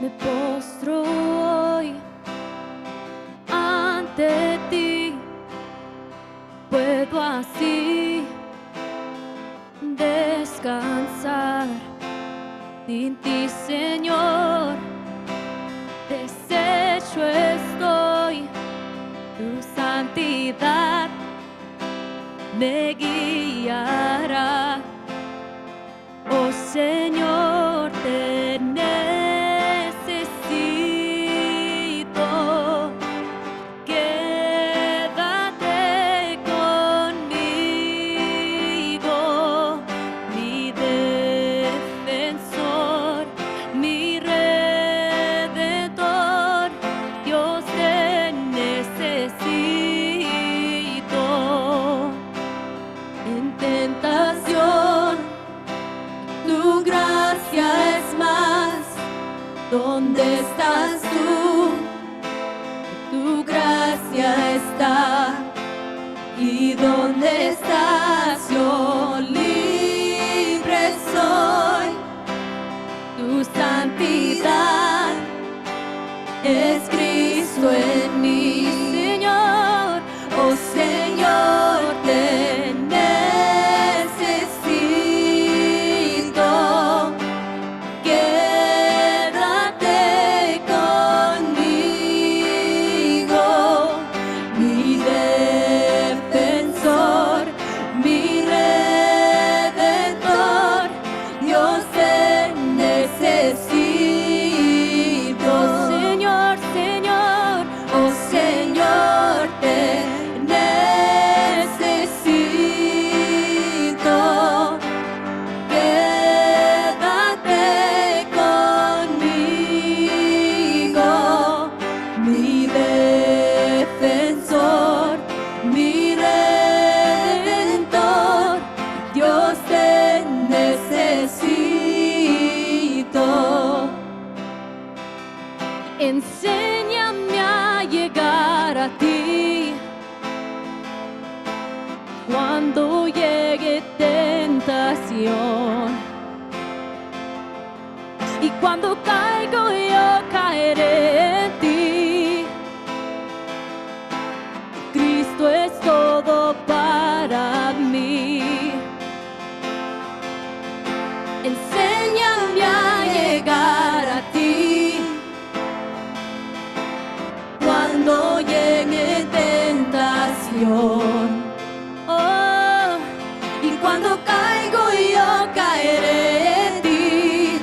me postro hoy ante ti. Puedo así descansar en ti, Señor. Deshecho estoy, tu santidad me guiará. Oh Señor, te necesito. Quédate conmigo, mi defensor, mi redentor. Dios, te necesito. En tentación, tu gracia es más. ¿Dónde estás tú? Tu gracia está. ¿Y dónde estás? Yo libre soy. Tu santidad es Cristo en mí, Señor. Oh Señor, te necesito. Quédate conmigo, mi defensor, mi redentor. Dios, te necesito. Señor, Señor, oh Señor, te necesito. Quédate conmigo, mi defensor, mi redentor. Dios, te necesito. Enséñame a llegar a ti cuando llegue tentación. Y cuando caigo, yo caeré en ti. Cristo es todo para mí. Enséñame a llegar a ti cuando llegue tentación. Oh, y cuando caigo, yo caeré en ti.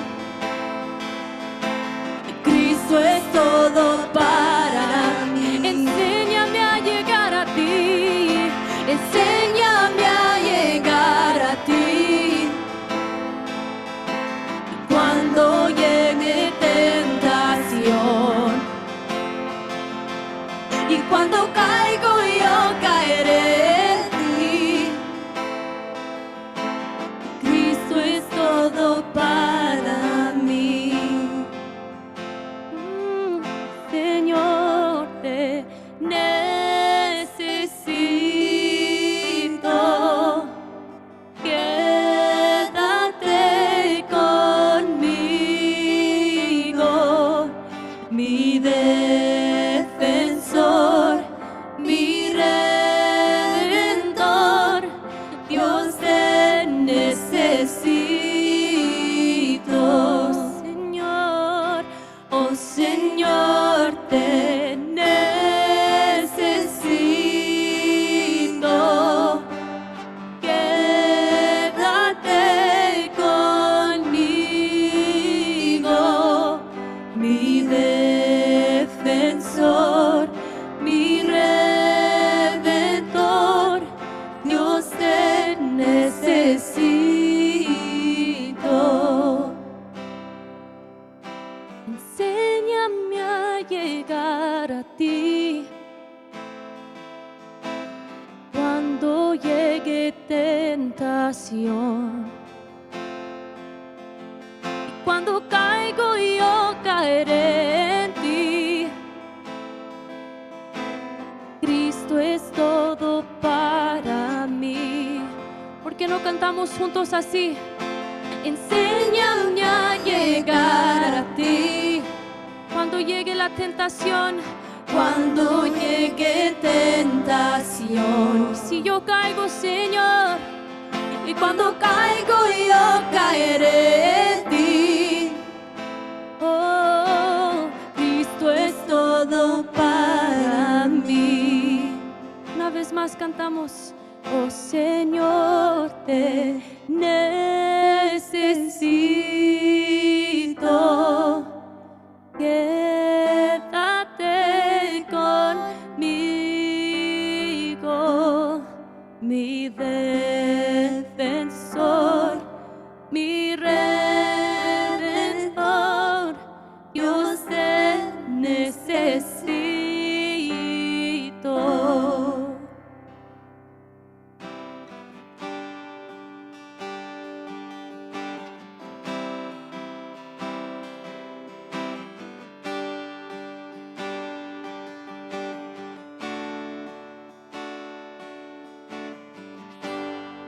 Cristo es todo para mí. Enséñame a llegar a ti. Enséñame a llegar a ti. Cuando llegue tentación. Y cuando caigo, yo caeré en ti. Cristo es todo para mí. Señor, te necesito. Quédate conmigo, mi defensor, mi redentor. Dios, te necesito. Señor, oh Señor, te necesito. Quédate conmigo, mi defensor, mi redentor. Dios, te necesito. Enséñame a llegar a ti cuando llegue tentación. Y cuando caigo, yo caeré en ti. Cristo es todo para mí. ¿Por qué no cantamos juntos así? Enséñame a llegar a ti llegue la tentación, cuando llegue tentación. si yo caigo, Señor, Y cuando caigo yo caeré en ti. oh, Cristo es Todo para mí. Una vez más cantamos, oh Señor, te necesito. Quédate conmigo, mi defensor, mi redentor. Dios te necesito.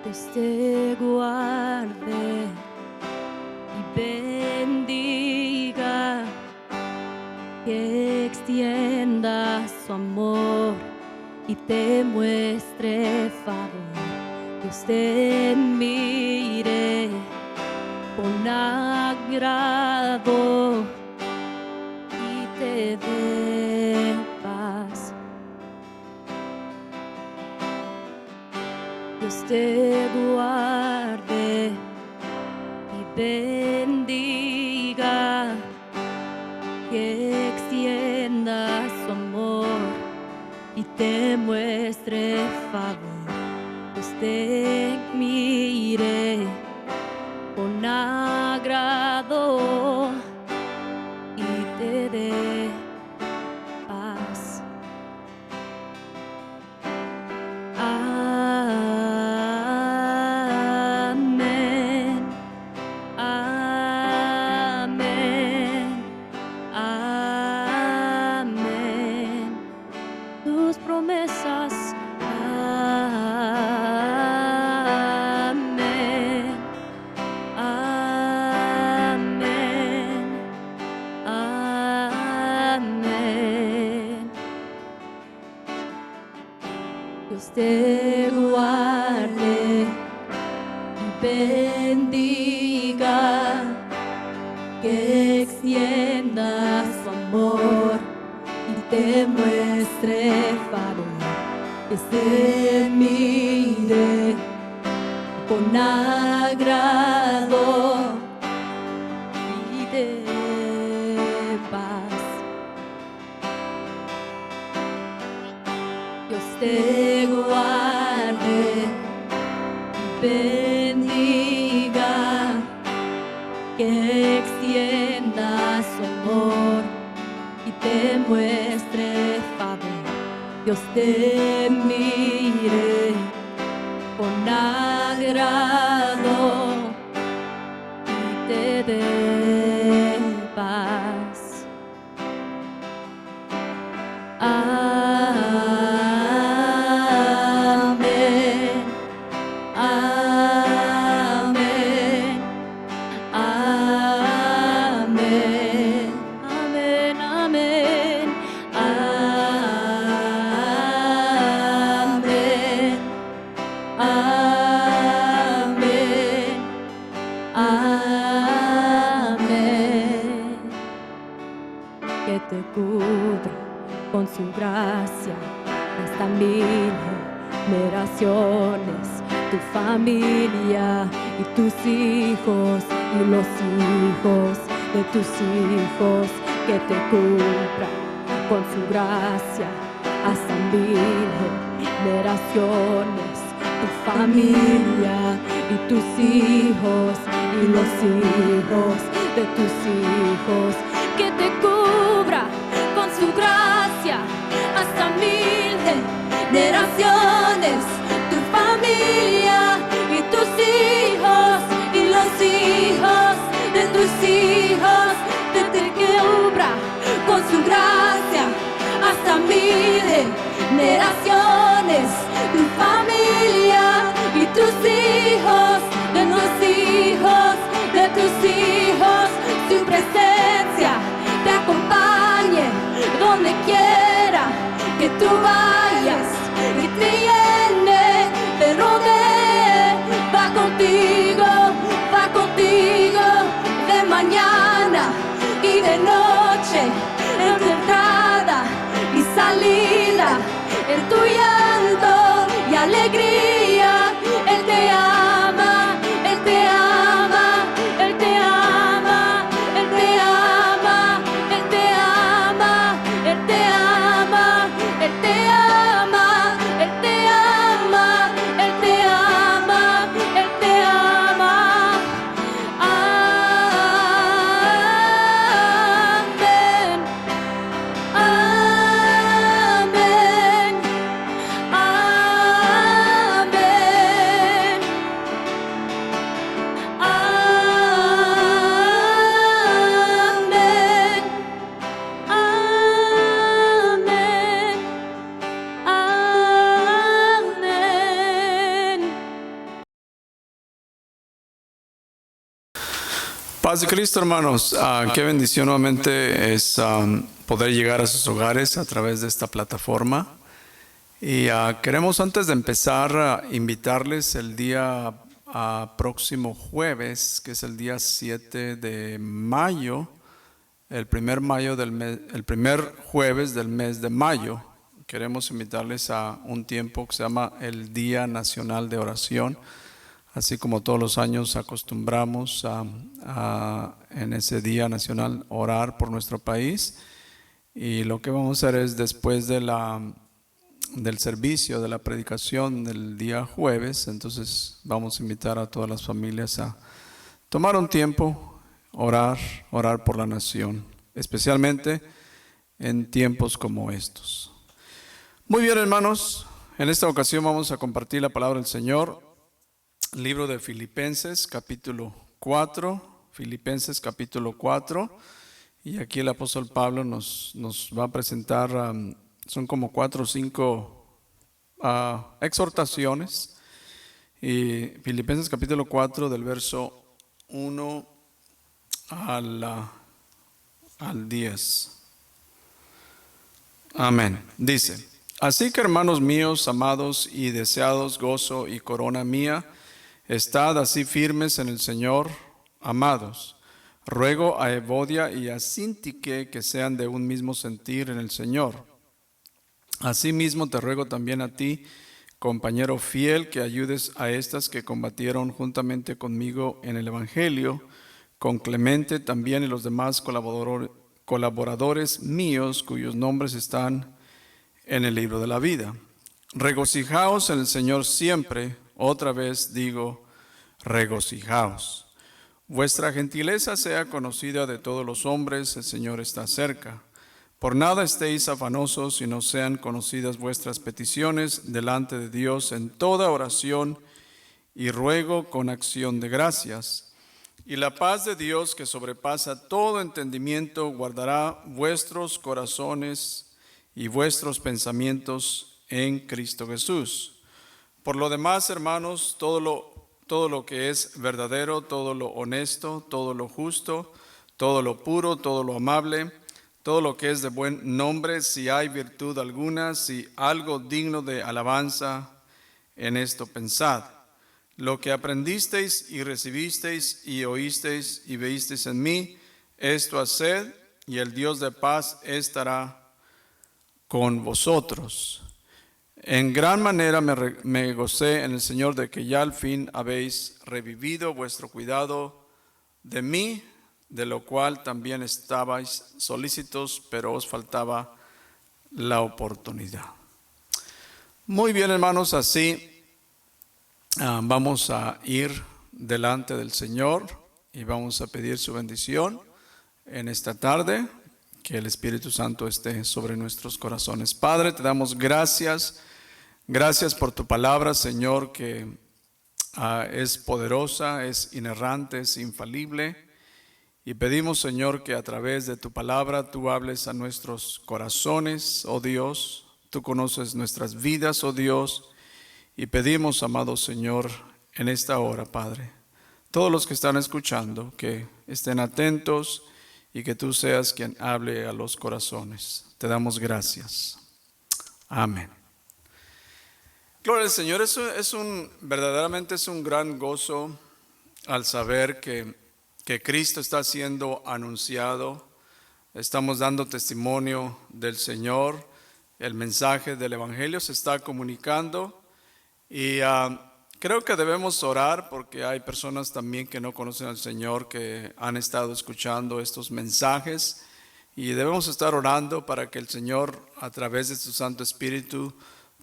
Dios te guarde y bendiga, que extienda su amor y te muestre favor. Dios te mire con agrado y te dé paz. Dios te guarde y bendiga, que extienda su amor y te muestre favor. Dios te mire con agrado y te dé paz. Amén, amén, amén. Tus promesas, amén, amén, amén. Dios te guarde y bendiga, que extienda su amor y te muestre favor. Que te mire con agrado y te dé paz. Dios te guarde y bendiga, que extienda su amor y te muestre favor. Dios te mire con agrado y te dé paz. Amén, amén, amén, amén, amén, amén, amén, amén. Que te cubra con su gracia hasta 1000 generaciones, tu familia y tus hijos y los hijos de tus hijos. Que te cubra con su gracia hasta 1000 generaciones, tu familia y tus hijos y los hijos de tus hijos. Que te cubra con su gracia hasta 1000 generaciones, tu familia y tus hijos y los hijos de tus hijos. Que te cubra con su gracia hasta 1000 generaciones, tu familia y tus hijos de los hijos de tus hijos. Su presencia te acompaña paz de Cristo, hermanos. Qué bendición nuevamente es poder llegar a sus hogares a través de esta plataforma. Y queremos, antes de empezar, invitarles el día próximo jueves, que es el día 7 de mayo, el primer jueves del mes de mayo. Queremos invitarles a un tiempo que se llama el Día Nacional de Oración. Así como todos los años acostumbramos en ese Día Nacional orar por nuestro país. Y lo que vamos a hacer es, después de del servicio, de la predicación del día jueves, entonces vamos a invitar a todas las familias a tomar un tiempo, orar por la nación, especialmente en tiempos como estos. Muy bien, hermanos, en esta ocasión vamos a compartir la palabra del Señor. Libro de Filipenses, capítulo 4, Filipenses capítulo 4, y aquí el apóstol Pablo nos va a presentar, son como 4 o 5 exhortaciones, y Filipenses capítulo 4 del verso 1 al 10. Amén. Dice: así que, hermanos míos, amados y deseados, gozo y corona mía, estad así firmes en el Señor, amados. Ruego a Evodia y a Síntique que sean de un mismo sentir en el Señor. Asimismo te ruego también a ti, compañero fiel, que ayudes a estas que combatieron juntamente conmigo en el Evangelio, con Clemente también y los demás colaboradores míos, cuyos nombres están en el libro de la vida. Regocijaos en el Señor siempre. Otra vez digo, regocijaos. Vuestra gentileza sea conocida de todos los hombres, el Señor está cerca. Por nada estéis afanosos, sino sean conocidas vuestras peticiones delante de Dios en toda oración y ruego con acción de gracias. Y la paz de Dios, que sobrepasa todo entendimiento, guardará vuestros corazones y vuestros pensamientos en Cristo Jesús. Por lo demás, hermanos, todo lo que es verdadero, todo lo honesto, todo lo justo, todo lo puro, todo lo amable, todo lo que es de buen nombre, si hay virtud alguna, si algo digno de alabanza, en esto pensad. Lo que aprendisteis y recibisteis y oísteis y veísteis en mí, esto haced, y el Dios de paz estará con vosotros. En gran manera me gocé en el Señor de que ya al fin habéis revivido vuestro cuidado de mí, de lo cual también estabais solícitos, pero os faltaba la oportunidad. Muy bien, hermanos, así vamos a ir delante del Señor y vamos a pedir su bendición en esta tarde, que el Espíritu Santo esté sobre nuestros corazones. Padre, te damos gracias. Gracias por tu palabra, Señor, que es poderosa, es inerrante, es infalible. Y pedimos, Señor, que a través de tu palabra tú hables a nuestros corazones, oh Dios. Tú conoces nuestras vidas, oh Dios. Y pedimos, amado Señor, en esta hora, Padre, todos los que están escuchando, que estén atentos y que tú seas quien hable a los corazones. Te damos gracias. Amén. Gloria al Señor. Verdaderamente es un gran gozo al saber que Cristo está siendo anunciado. Estamos dando testimonio del Señor. El mensaje del Evangelio se está comunicando. Y creo que debemos orar porque hay personas también que no conocen al Señor, que han estado escuchando estos mensajes. Y debemos estar orando para que el Señor, a través de su Santo Espíritu,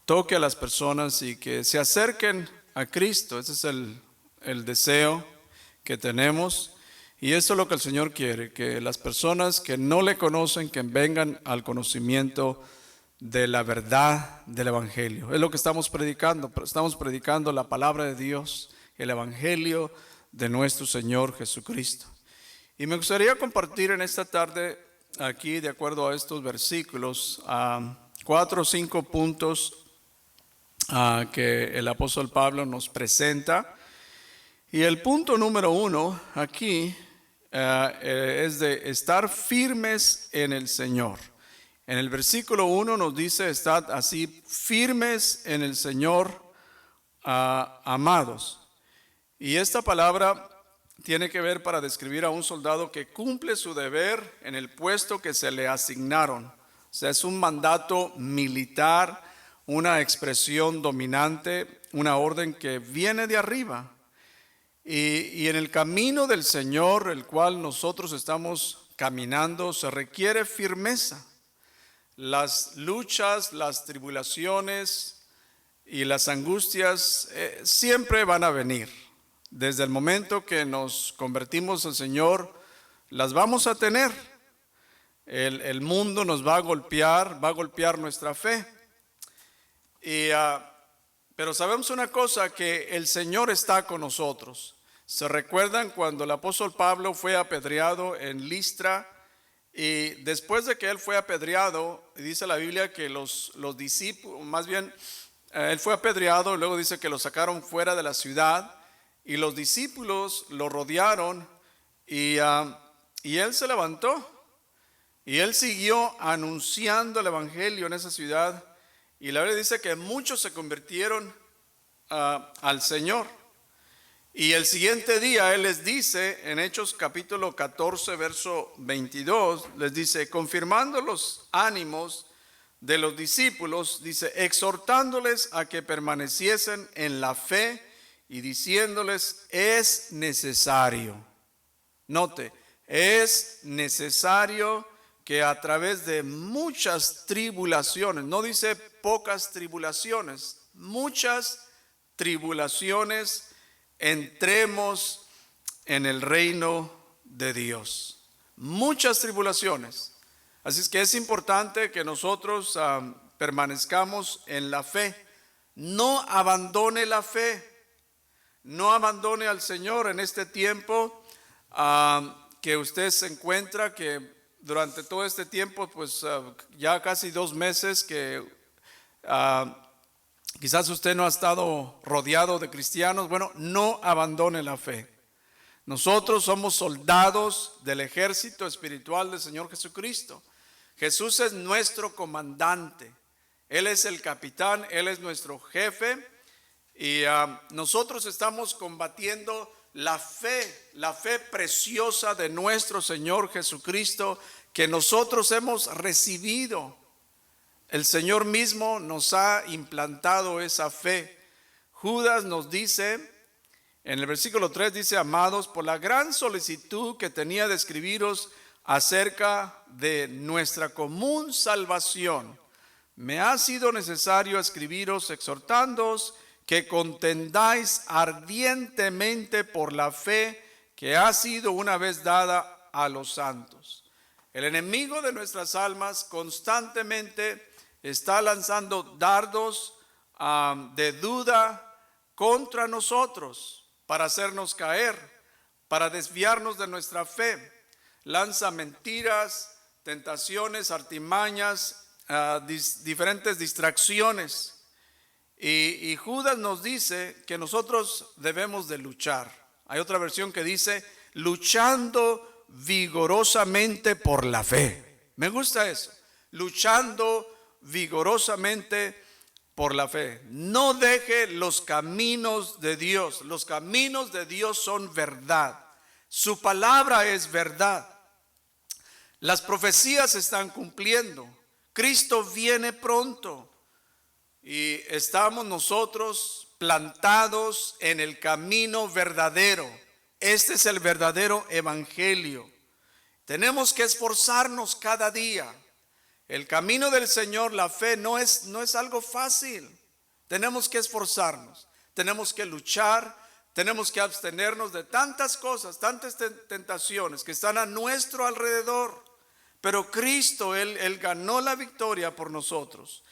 toque a las personas y que se acerquen a Cristo. Ese es el deseo que tenemos, y eso es lo que el Señor quiere, que las personas que no le conocen, que vengan al conocimiento de la verdad del Evangelio. Es lo que estamos predicando la palabra de Dios, el Evangelio de nuestro Señor Jesucristo. Y me gustaría compartir en esta tarde aquí, de acuerdo a estos versículos, 4 o 5 puntos que el apóstol Pablo nos presenta. Y el punto número 1 aquí es de estar firmes en el Señor. En el versículo 1 nos dice, estad así firmes en el Señor, amados. Y esta palabra tiene que ver para describir a un soldado que cumple su deber en el puesto que se le asignaron. O sea, es un mandato militar, una expresión dominante, una orden que viene de arriba. Y en el camino del Señor, el cual nosotros estamos caminando, se requiere firmeza. Las luchas, las tribulaciones y las angustias siempre van a venir. Desde el momento que nos convertimos al Señor, las vamos a tener. El mundo nos va a golpear nuestra fe. Pero sabemos una cosa, que el Señor está con nosotros. ¿Se recuerdan cuando el apóstol Pablo fue apedreado en Listra? Y después de que él fue apedreado, dice la Biblia que los discípulos, más bien, él fue apedreado, luego dice que lo sacaron fuera de la ciudad y los discípulos lo rodearon y él se levantó y él siguió anunciando el evangelio en esa ciudad y la Biblia dice que muchos se convirtieron al Señor. Y el siguiente día Él les dice, en Hechos capítulo 14, verso 22, les dice, confirmando los ánimos de los discípulos, dice, exhortándoles a que permaneciesen en la fe y diciéndoles, es necesario. Note, es necesario que a través de muchas tribulaciones, no dice pocas tribulaciones, muchas tribulaciones, entremos en el reino de Dios. Muchas tribulaciones. Así es que es importante que nosotros permanezcamos en la fe. No abandone la fe. No abandone al Señor en este tiempo que usted se encuentra, que durante todo este tiempo, pues ya casi 2 meses que quizás usted no ha estado rodeado de cristianos. Bueno, no abandone la fe. Nosotros somos soldados del ejército espiritual del Señor Jesucristo. Jesús es nuestro comandante. Él es el capitán, Él es nuestro jefe. Y nosotros estamos combatiendo la fe preciosa de nuestro Señor Jesucristo que nosotros hemos recibido. El Señor mismo nos ha implantado esa fe. Judas nos dice, en el versículo 3 dice, amados, por la gran solicitud que tenía de escribiros acerca de nuestra común salvación, me ha sido necesario escribiros exhortándoos que contendáis ardientemente por la fe que ha sido una vez dada a los santos. El enemigo de nuestras almas constantemente está lanzando dardos de duda contra nosotros para hacernos caer, para desviarnos de nuestra fe. Lanza mentiras, tentaciones, artimañas, diferentes distracciones. Y Judas nos dice que nosotros debemos de luchar. Hay otra versión que dice, luchando vigorosamente por la fe. Me gusta eso, luchando vigorosamente por la fe. No deje los caminos de Dios. Los caminos de Dios son verdad. Su palabra es verdad. Las profecías se están cumpliendo. Cristo viene pronto. Y estamos nosotros plantados en el camino verdadero. Este es el verdadero evangelio. Tenemos que esforzarnos cada día. El camino del Señor, la fe, no es algo fácil. Tenemos que esforzarnos, tenemos que luchar, tenemos que abstenernos de tantas cosas, tantas tentaciones que están a nuestro alrededor. Pero Cristo, Él ganó la victoria por nosotros.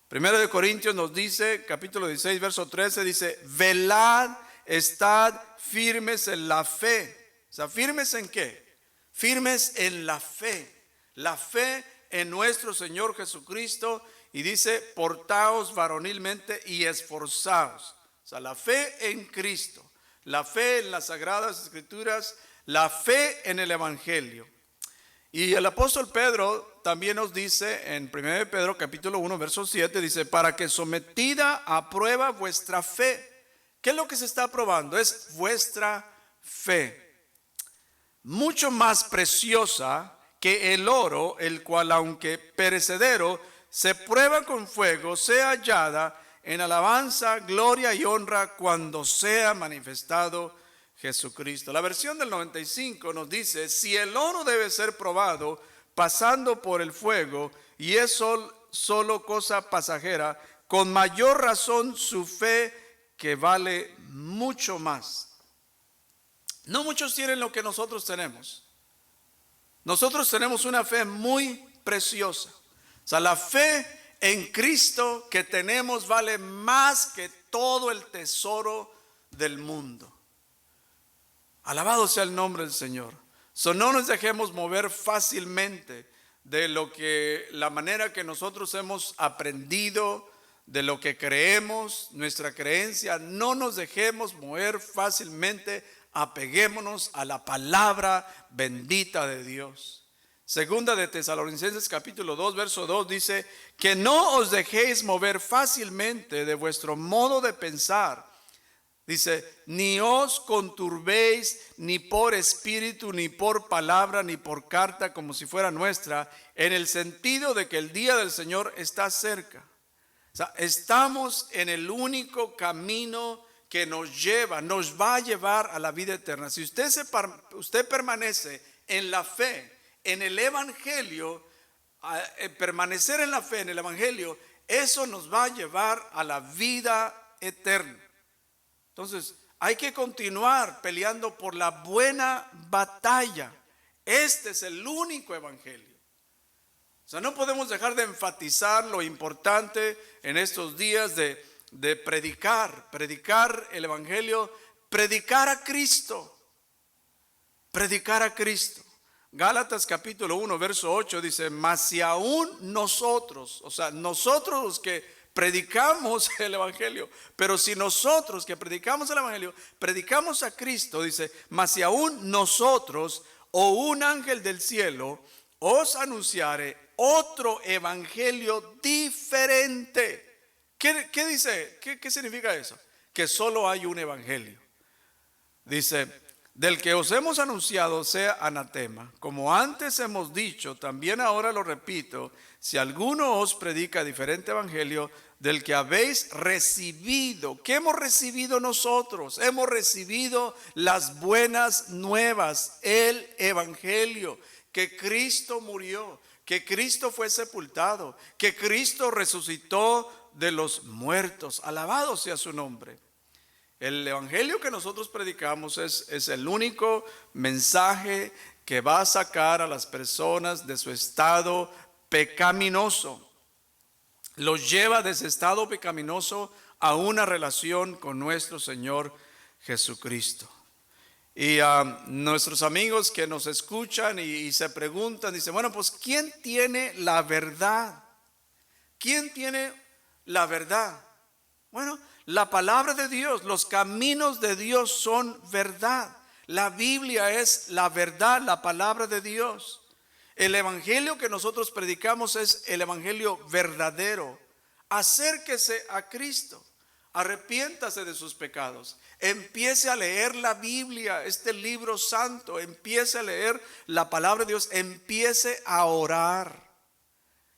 Primero de Corintios nos dice, capítulo 16, verso 13, dice, velad, estad firmes en la fe. O sea, ¿firmes en qué? Firmes en la fe. La fe en nuestro Señor Jesucristo. Y dice, portaos varonilmente y esforzaos. O sea, la fe en Cristo, la fe en las Sagradas Escrituras, la fe en el Evangelio. Y el apóstol Pedro también nos dice en 1 Pedro capítulo 1 verso 7, dice, para que sometida a prueba vuestra fe. ¿Qué es lo que se está probando? Es vuestra fe, mucho más preciosa que el oro, el cual aunque perecedero, se prueba con fuego, sea hallada en alabanza, gloria y honra cuando sea manifestado Jesucristo. La versión del 95 nos dice, si el oro debe ser probado pasando por el fuego y es solo cosa pasajera, con mayor razón su fe que vale mucho más. No muchos tienen lo que nosotros tenemos. Nosotros tenemos una fe muy preciosa. O sea, la fe en Cristo que tenemos vale más que todo el tesoro del mundo. Alabado sea el nombre del Señor. No nos dejemos mover fácilmente de la manera que nosotros hemos aprendido, de lo que creemos, nuestra creencia. No nos dejemos mover fácilmente, apeguémonos a la palabra bendita de Dios. Segunda de Tesalonicenses capítulo 2 verso 2 dice, que no os dejéis mover fácilmente de vuestro modo de pensar. Dice, ni os conturbéis ni por espíritu, ni por palabra, ni por carta como si fuera nuestra, en el sentido de que el día del Señor está cerca. O sea, estamos en el único camino que nos va a llevar a la vida eterna. Si usted permanece en la fe, en el Evangelio, permanecer en la fe, en el Evangelio, eso nos va a llevar a la vida eterna. Entonces, hay que continuar peleando por la buena batalla. Este es el único Evangelio. O sea, no podemos dejar de enfatizar lo importante en estos días de predicar el Evangelio, predicar a Cristo. Gálatas capítulo 1 verso 8 dice, mas si aún nosotros, o sea, nosotros los que predicamos el Evangelio, pero si nosotros que predicamos el Evangelio, predicamos a Cristo, dice, mas si aún nosotros o un ángel del cielo os anunciare otro evangelio diferente. ¿Qué dice? ¿Qué significa eso? Que solo hay un evangelio. Dice, del que os hemos anunciado sea anatema. Como antes hemos dicho, también ahora lo repito, si alguno os predica diferente evangelio del que habéis recibido. ¿Qué hemos recibido nosotros? Hemos recibido las buenas nuevas, el evangelio, que Cristo murió, que Cristo fue sepultado, que Cristo resucitó de los muertos. Alabado sea su nombre. El evangelio que nosotros predicamos es el único mensaje que va a sacar a las personas de su estado pecaminoso. Los lleva de ese estado pecaminoso a una relación con nuestro Señor Jesucristo. Y nuestros amigos que nos escuchan y se preguntan, dicen, bueno, pues ¿quién tiene la verdad? ¿Quién tiene la verdad? Bueno, la palabra de Dios, los caminos de Dios son verdad. La Biblia es la verdad, la palabra de Dios. El evangelio que nosotros predicamos es el evangelio verdadero. Acérquese a Cristo. Arrepiéntase de sus pecados. Empiece a leer la Biblia, este libro santo. Empiece a leer la palabra de Dios. Empiece a orar.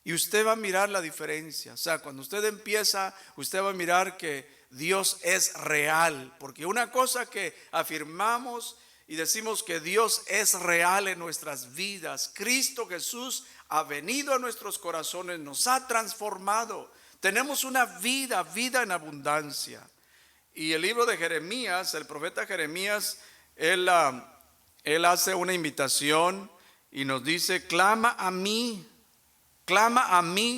Y usted va a mirar la diferencia. O sea, cuando usted empieza, usted va a mirar que Dios es real. Porque una cosa que afirmamos y decimos que Dios es real en nuestras vidas. Cristo Jesús ha venido a nuestros corazones, nos ha transformado. Tenemos una vida en abundancia. Y el libro de Jeremías, el profeta Jeremías, él hace una invitación y nos dice, clama a mí,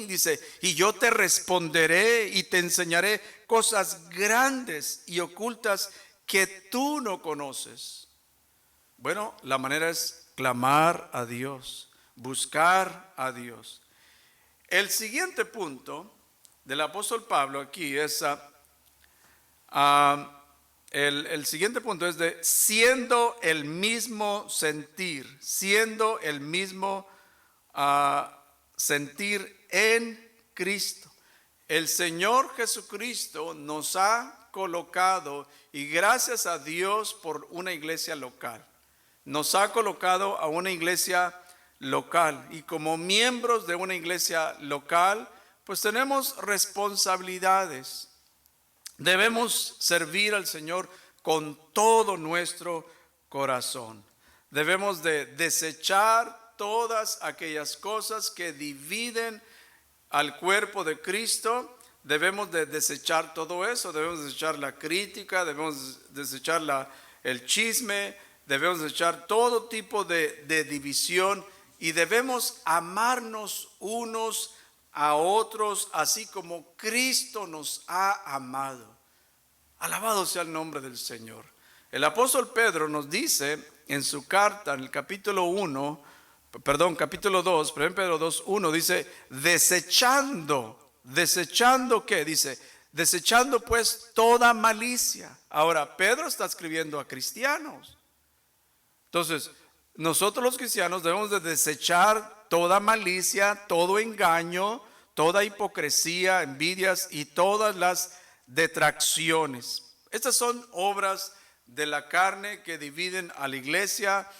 dice, y yo te responderé y te enseñaré cosas grandes y ocultas que tú no conoces. Bueno, la manera es clamar a Dios, buscar a Dios. El siguiente punto del apóstol Pablo aquí es el siguiente punto es de siendo el mismo sentir, siendo el mismo sentir en Cristo. El Señor Jesucristo nos ha colocado, y gracias a Dios por una iglesia local. Nos ha colocado a una iglesia local, y como miembros de una iglesia local, pues tenemos responsabilidades. Debemos servir al Señor con todo nuestro corazón. Debemos de desechar todas aquellas cosas que dividen al cuerpo de Cristo. Debemos de desechar todo eso. Debemos desechar la crítica, debemos desechar el chisme, debemos desechar todo tipo de división, y debemos amarnos unos a otros, así como Cristo nos ha amado. Alabado sea el nombre del Señor. El apóstol Pedro nos dice en su carta, en el capítulo 2, 1 Pedro 2, 1, dice, desechando ¿qué? Dice, desechando pues toda malicia. Ahora, Pedro está escribiendo a cristianos. Entonces, nosotros los cristianos debemos de desechar toda malicia, todo engaño, toda hipocresía, envidias y todas las detracciones. Estas son obras de la carne que dividen a la iglesia.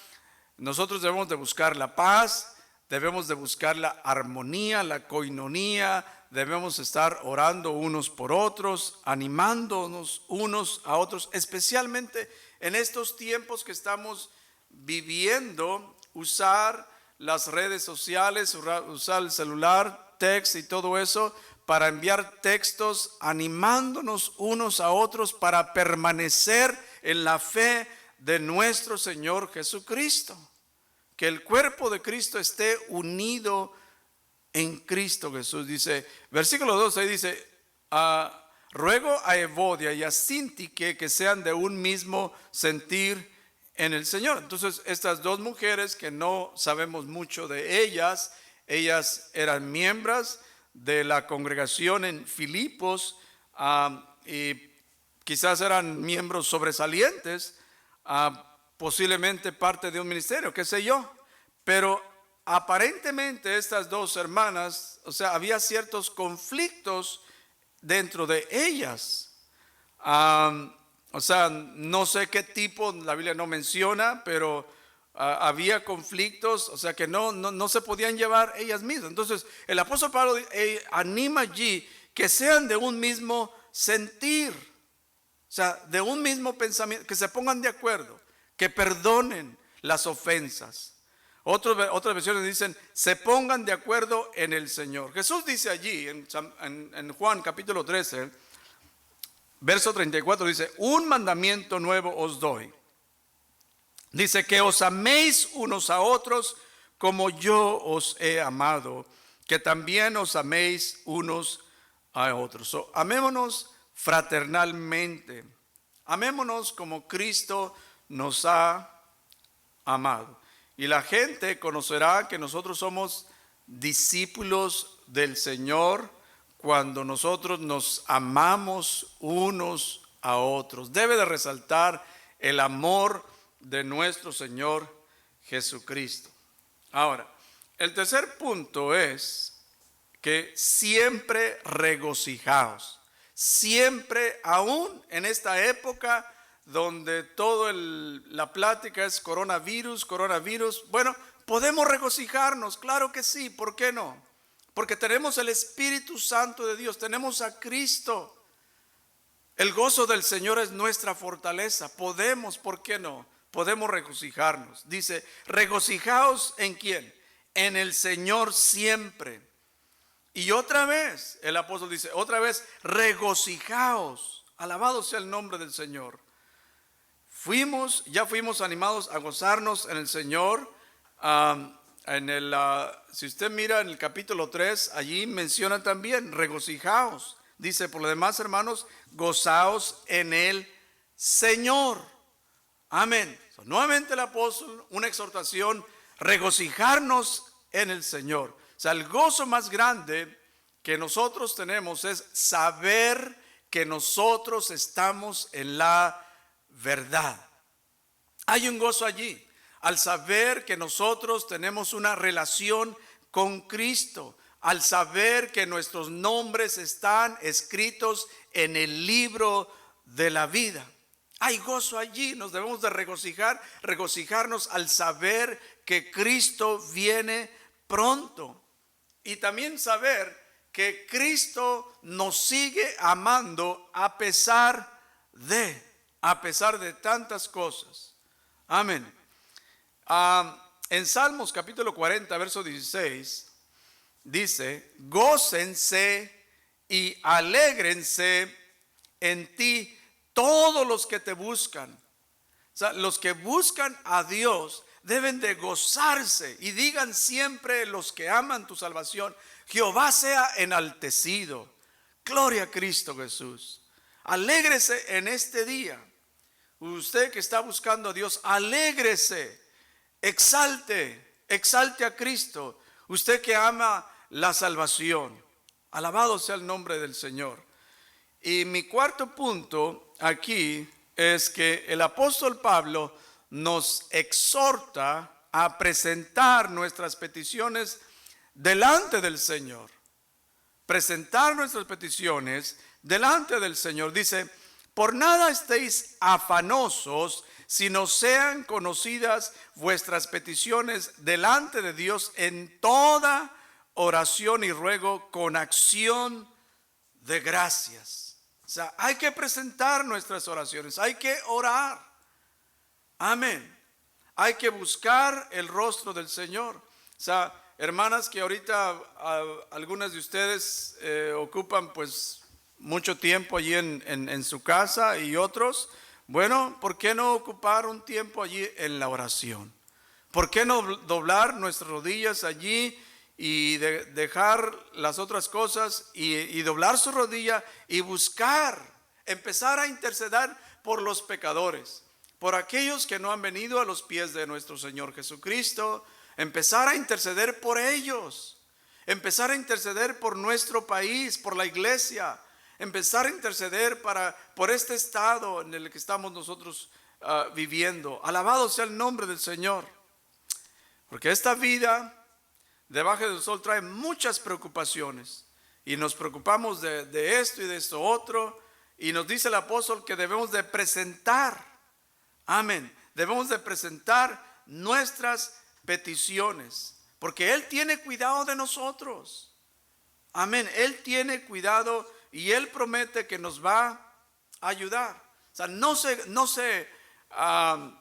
Nosotros debemos de buscar la paz, debemos de buscar la armonía, la coinonía, debemos estar orando unos por otros, animándonos unos a otros, especialmente en estos tiempos que estamos viviendo. Usar las redes sociales, usar el celular, text y todo eso para enviar textos animándonos unos a otros para permanecer en la fe de nuestro Señor Jesucristo. Que el cuerpo de Cristo esté unido en Cristo Jesús. Dice, versículo 12 dice, ruego a Evodia y a Síntique que sean de un mismo sentir en el Señor. Entonces, estas dos mujeres que no sabemos mucho de ellas eran miembros de la congregación en Filipos, y quizás eran miembros sobresalientes, posiblemente parte de un ministerio, qué sé yo, pero aparentemente estas dos hermanas, o sea, había ciertos conflictos dentro de ellas. O sea, no sé qué tipo, la Biblia no menciona, pero había conflictos, o sea que no se podían llevar ellas mismas. Entonces el apóstol Pablo anima allí que sean de un mismo sentir, o sea, de un mismo pensamiento, que se pongan de acuerdo, que perdonen las ofensas. Otras versiones dicen, se pongan de acuerdo en el Señor. Jesús dice allí en Juan capítulo 13, verso 34, dice, un mandamiento nuevo os doy. Dice que os améis unos a otros como yo os he amado, que también os améis unos a otros. Amémonos fraternalmente, amémonos como Cristo nos ha amado. Y la gente conocerá que nosotros somos discípulos del Señor cuando nosotros nos amamos unos a otros. Debe de resaltar el amor de nuestro Señor Jesucristo. Ahora, el tercer punto es que siempre regocijaos. Siempre, aún en esta época donde la plática es coronavirus, bueno, podemos regocijarnos, claro que sí, ¿por qué no? Porque tenemos el Espíritu Santo de Dios, tenemos a Cristo. El gozo del Señor es nuestra fortaleza. Podemos, ¿por qué no? Podemos regocijarnos. Dice, regocijaos ¿en quién? En el Señor siempre. Y otra vez, el apóstol dice, otra vez, regocijaos. Alabado sea el nombre del Señor. Ya fuimos animados a gozarnos en el Señor. Si usted mira en el capítulo 3, allí menciona también, regocijaos. Dice, por lo demás, hermanos, gozaos en el Señor. Amén. Nuevamente el apóstol, una exhortación, regocijarnos en el Señor. O sea, el gozo más grande que nosotros tenemos es saber que nosotros estamos en la verdad. Hay un gozo allí al saber que nosotros tenemos una relación con Cristo, al saber que nuestros nombres están escritos en el libro de la vida. Hay gozo allí, nos debemos de regocijarnos al saber que Cristo viene pronto. Y también saber que Cristo nos sigue amando a pesar de tantas cosas. Amén. En Salmos capítulo 40, verso 16, dice: gócense y alégrense en ti todos los que te buscan. O sea, los que buscan a Dios deben de gozarse, y digan siempre los que aman tu salvación: Jehová sea enaltecido. Gloria a Cristo Jesús. Alégrese en este día. Usted que está buscando a Dios, alégrese, exalte a Cristo. Usted que ama la salvación, alabado sea el nombre del Señor. Y mi cuarto punto aquí es que el apóstol Pablo nos exhorta a presentar nuestras peticiones delante del Señor. Presentar nuestras peticiones delante del Señor. Dice: por nada estéis afanosos, sino sean conocidas vuestras peticiones delante de Dios en toda oración y ruego con acción de gracias. O sea, hay que presentar nuestras oraciones, hay que orar. Amén. Hay que buscar el rostro del Señor. O sea, hermanas que ahorita algunas de ustedes ocupan pues mucho tiempo allí en su casa, y otros, bueno, ¿por qué no ocupar un tiempo allí en la oración? ¿Por qué no doblar nuestras rodillas allí y dejar las otras cosas y doblar su rodilla y buscar, empezar a interceder por los pecadores, por aquellos que no han venido a los pies de nuestro Señor Jesucristo? Empezar a interceder por ellos, empezar a interceder por nuestro país, por la iglesia, empezar a interceder por este estado en el que estamos nosotros viviendo. Alabado sea el nombre del Señor. Porque esta vida debajo del sol trae muchas preocupaciones, y nos preocupamos de esto y de esto otro, y nos dice el apóstol que debemos de presentar, amén, debemos de presentar nuestras peticiones, porque Él tiene cuidado de nosotros. Amén, Él tiene cuidado y Él promete que nos va a ayudar. O sea, no se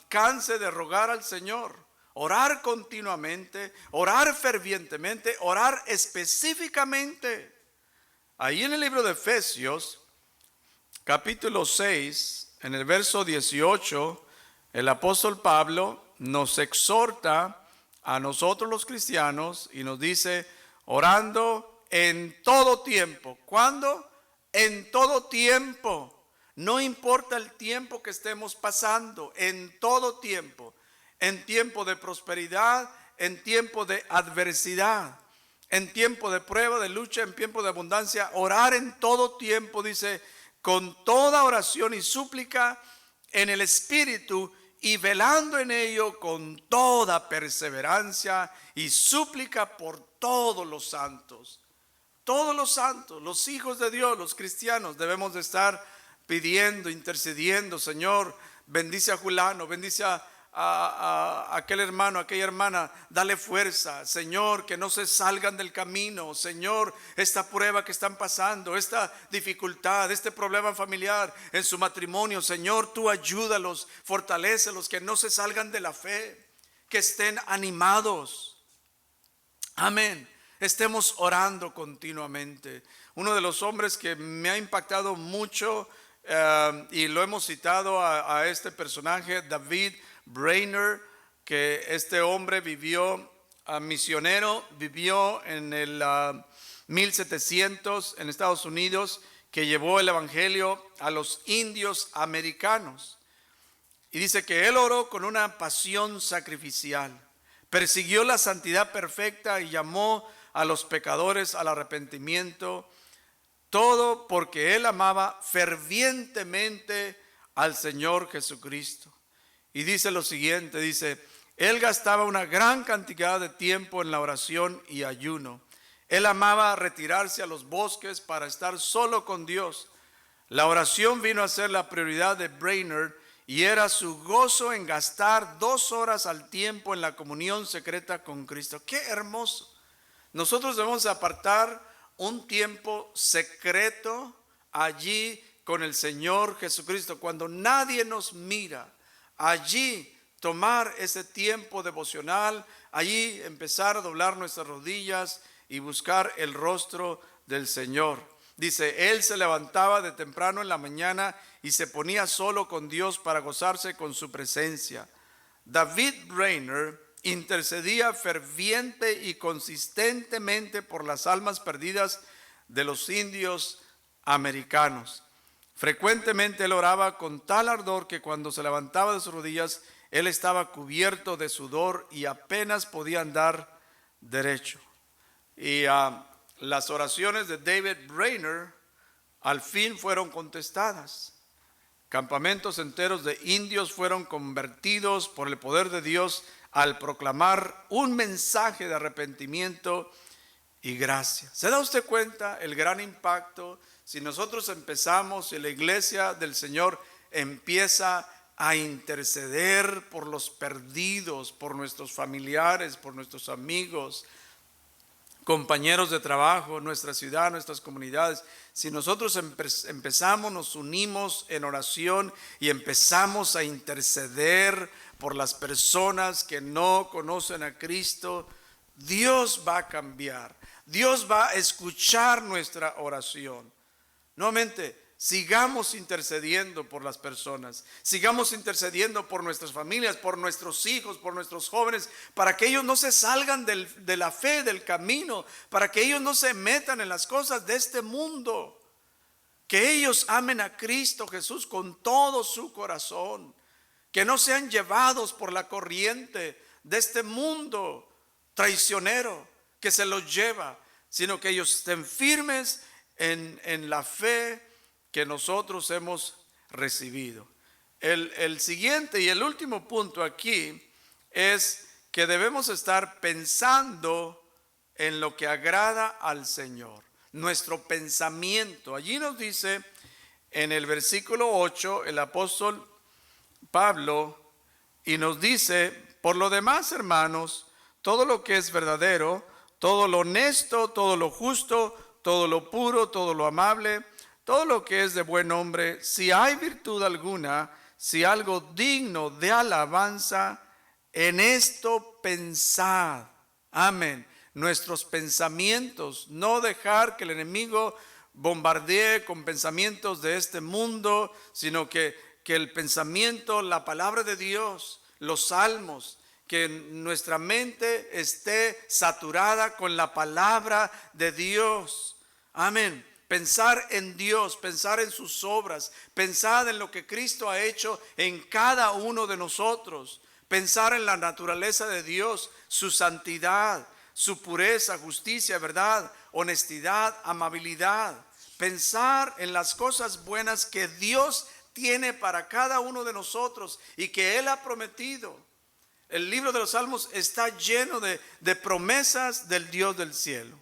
canse de rogar al Señor. Orar continuamente, orar fervientemente, orar específicamente. Ahí en el libro de Efesios, capítulo 6, en el verso 18, el apóstol Pablo nos exhorta a nosotros los cristianos y nos dice: orando en todo tiempo. ¿Cuándo? En todo tiempo. No importa el tiempo que estemos pasando, en todo tiempo. En tiempo de prosperidad, en tiempo de adversidad, en tiempo de prueba, de lucha, en tiempo de abundancia. Orar en todo tiempo, dice, con toda oración y súplica en el Espíritu, y velando en ello con toda perseverancia y súplica por todos los santos. Todos los santos, los hijos de Dios, los cristianos, debemos de estar pidiendo, intercediendo: Señor, bendice a Julano, bendice a aquel hermano, a aquella hermana, dale fuerza, Señor, que no se salgan del camino. Señor, esta prueba que están pasando, esta dificultad, este problema familiar en su matrimonio, Señor, tú ayúdalos, fortalécelos, que no se salgan de la fe, que estén animados. Amén. Estemos orando continuamente. Uno de los hombres que me ha impactado mucho, y lo hemos citado a este personaje, David Brainerd, que este hombre vivió, misionero, vivió en el 1700 en Estados Unidos, que llevó el evangelio a los indios americanos. Y dice que él oró con una pasión sacrificial, persiguió la santidad perfecta y llamó a los pecadores al arrepentimiento, todo porque él amaba fervientemente al Señor Jesucristo. Y dice lo siguiente, dice, él gastaba una gran cantidad de tiempo en la oración y ayuno. Él amaba retirarse a los bosques para estar solo con Dios. La oración vino a ser la prioridad de Brainerd y era su gozo en gastar 2 horas al tiempo en la comunión secreta con Cristo. ¡Qué hermoso! Nosotros debemos apartar un tiempo secreto allí con el Señor Jesucristo, cuando nadie nos mira. Allí tomar ese tiempo devocional, allí empezar a doblar nuestras rodillas y buscar el rostro del Señor. Dice, él se levantaba de temprano en la mañana y se ponía solo con Dios para gozarse con su presencia. David Brainerd intercedía ferviente y consistentemente por las almas perdidas de los indios americanos. Frecuentemente él oraba con tal ardor que cuando se levantaba de sus rodillas, él estaba cubierto de sudor y apenas podía andar derecho. Y las oraciones de David Brainerd al fin fueron contestadas. Campamentos enteros de indios fueron convertidos por el poder de Dios al proclamar un mensaje de arrepentimiento y gracia. ¿Se da usted cuenta el gran impacto? Si nosotros empezamos, si la iglesia del Señor empieza a interceder por los perdidos, por nuestros familiares, por nuestros amigos, compañeros de trabajo, nuestra ciudad, nuestras comunidades. Si nosotros empezamos, nos unimos en oración y empezamos a interceder por las personas que no conocen a Cristo, Dios va a cambiar. Dios va a escuchar nuestra oración. Nuevamente, sigamos intercediendo por las personas, sigamos intercediendo por nuestras familias, por nuestros hijos, por nuestros jóvenes, para que ellos no se salgan de la fe, del camino, para que ellos no se metan en las cosas de este mundo, que ellos amen a Cristo Jesús con todo su corazón, que no sean llevados por la corriente de este mundo traicionero que se los lleva, sino que ellos estén firmes en la fe que nosotros hemos recibido. El siguiente y el último punto aquí es que debemos estar pensando en lo que agrada al Señor. Nuestro pensamiento. Allí nos dice en el versículo 8 el apóstol Pablo y nos dice, por lo demás, hermanos, todo lo que es verdadero, todo lo honesto, todo lo justo, todo lo puro, todo lo amable, todo lo que es de buen nombre, si hay virtud alguna, si algo digno de alabanza, en esto pensad. Amén. Nuestros pensamientos, no dejar que el enemigo bombardee con pensamientos de este mundo, sino que el pensamiento, la palabra de Dios, los salmos, que nuestra mente esté saturada con la palabra de Dios. Amén. Pensar en Dios, pensar en sus obras, pensar en lo que Cristo ha hecho en cada uno de nosotros, pensar en la naturaleza de Dios, su santidad, su pureza, justicia, verdad, honestidad, amabilidad. Pensar en las cosas buenas que Dios tiene para cada uno de nosotros y que Él ha prometido. El libro de los Salmos está lleno de promesas del Dios del cielo.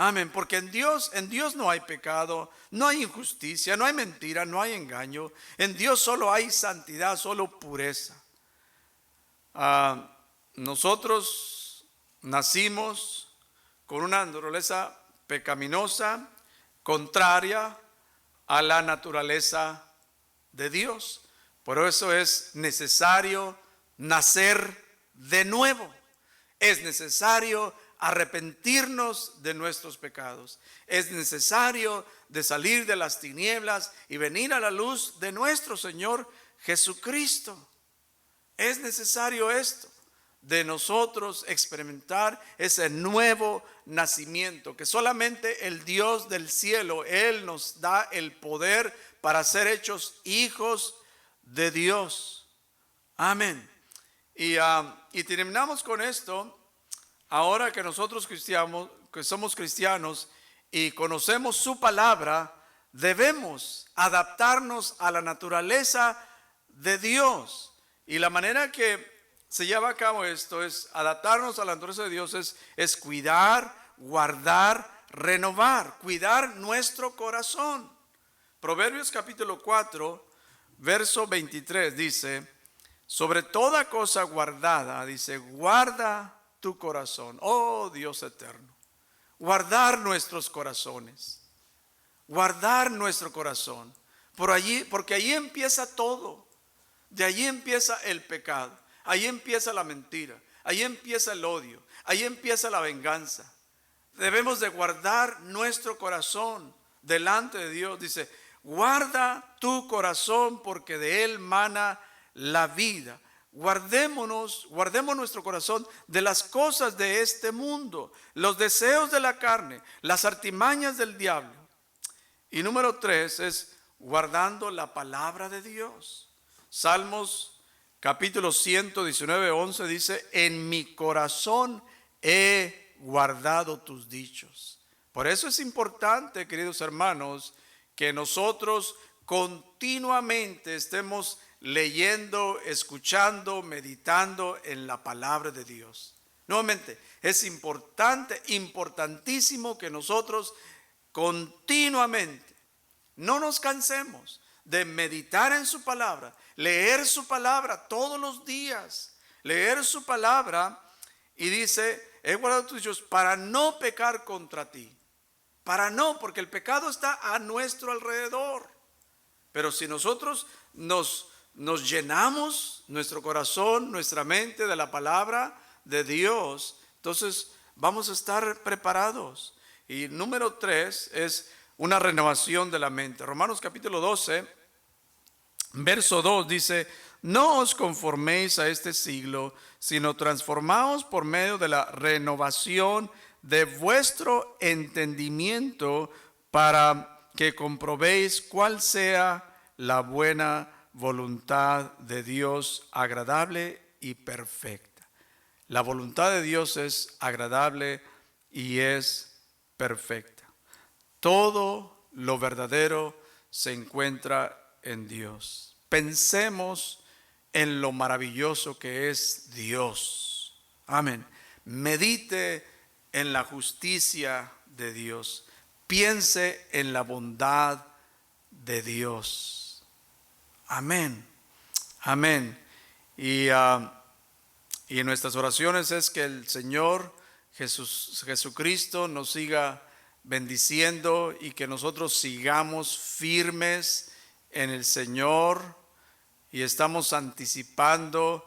Amén, porque en Dios no hay pecado, no hay injusticia, no hay mentira, no hay engaño. En Dios solo hay santidad, solo pureza. Nosotros nacimos con una naturaleza pecaminosa, contraria a la naturaleza de Dios. Por eso es necesario nacer de nuevo. Es necesario arrepentirnos de nuestros pecados. Es necesario de salir de las tinieblas y venir a la luz de nuestro Señor Jesucristo. Es necesario esto, de nosotros experimentar ese nuevo nacimiento, que solamente el Dios del cielo, Él nos da el poder para ser hechos hijos de Dios. Amén. Y terminamos con esto. Ahora que nosotros cristianos, que somos cristianos y conocemos su palabra, debemos adaptarnos a la naturaleza de Dios. Y la manera que se lleva a cabo esto es adaptarnos a la naturaleza de Dios, es cuidar, guardar, renovar, cuidar nuestro corazón. Proverbios capítulo 4, verso 23 dice: sobre toda cosa guardada, dice, guarda tu corazón, oh Dios eterno. Guardar nuestros corazones, guardar nuestro corazón, porque allí empieza todo. De allí empieza el pecado, ahí empieza la mentira, ahí empieza el odio, ahí empieza la venganza. Debemos de guardar nuestro corazón delante de Dios. Dice, guarda tu corazón porque de él mana la vida. Guardemos nuestro corazón de las cosas de este mundo, los deseos de la carne, las artimañas del diablo. Y número 3 es guardando la palabra de Dios. Salmos capítulo 119, 11 dice: en mi corazón he guardado tus dichos. Por eso es importante, queridos hermanos, que nosotros continuamente estemos leyendo, escuchando, meditando en la palabra de Dios. Nuevamente, es importante, importantísimo que nosotros continuamente no nos cansemos de meditar en su palabra, leer su palabra todos los días, leer su palabra. Y dice, he guardado tus dichos para no pecar contra ti. Porque el pecado está a nuestro alrededor. Pero si nosotros nos llenamos nuestro corazón, nuestra mente de la palabra de Dios, entonces vamos a estar preparados. Y número 3 es una renovación de la mente. Romanos capítulo 12, verso 2 dice: no os conforméis a este siglo, sino transformaos por medio de la renovación de vuestro entendimiento, para que comprobéis cuál sea la buena voluntad de Dios, agradable y perfecta. La voluntad de Dios es agradable y es perfecta. Todo lo verdadero se encuentra en Dios. Pensemos en lo maravilloso que es Dios. Amén. Medite en la justicia de Dios. Piense en la bondad de Dios. Amén. Amén. Y en nuestras oraciones es que el Señor Jesucristo nos siga bendiciendo y que nosotros sigamos firmes en el Señor. Y estamos anticipando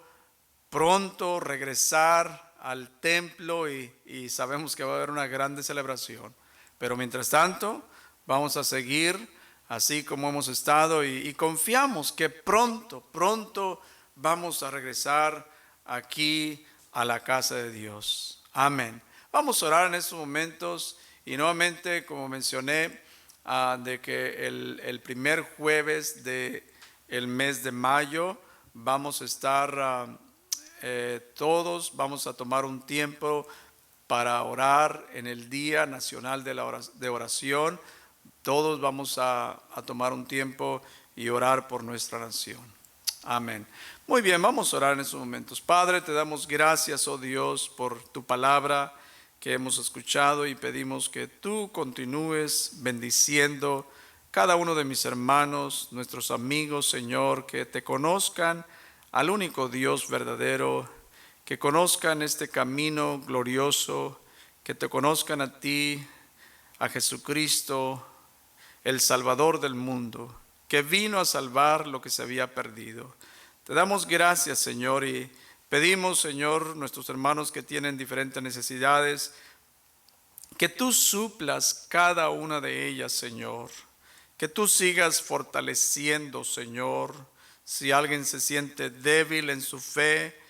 pronto regresar al templo y sabemos que va a haber una grande celebración. Pero mientras tanto vamos a seguir así como hemos estado y confiamos que pronto vamos a regresar aquí a la casa de Dios. Amén. Vamos a orar en estos momentos y nuevamente, como mencioné, de que el primer jueves del mes de mayo vamos a estar todos, vamos a tomar un tiempo para orar en el Día Nacional de Oración. Todos vamos a tomar un tiempo y orar por nuestra nación. Amén. Muy bien, vamos a orar en estos momentos. Padre, te damos gracias, oh Dios, por tu palabra que hemos escuchado y pedimos que tú continúes bendiciendo cada uno de mis hermanos, nuestros amigos, Señor, que te conozcan al único Dios verdadero, que conozcan este camino glorioso, que te conozcan a ti, a Jesucristo, el Salvador del mundo, que vino a salvar lo que se había perdido. Te damos gracias, Señor, y pedimos, Señor, nuestros hermanos que tienen diferentes necesidades, que tú suplas cada una de ellas, Señor, que tú sigas fortaleciendo, Señor. Si alguien se siente débil en su fe,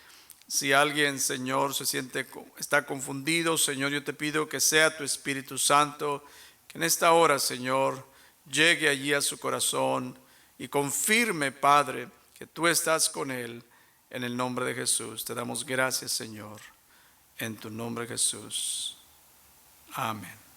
si alguien, Señor, está confundido, Señor, yo te pido que sea tu Espíritu Santo, que en esta hora, Señor, llegue allí a su corazón y confirme, Padre, que tú estás con él. En el nombre de Jesús, te damos gracias, Señor. En tu nombre, Jesús. Amén.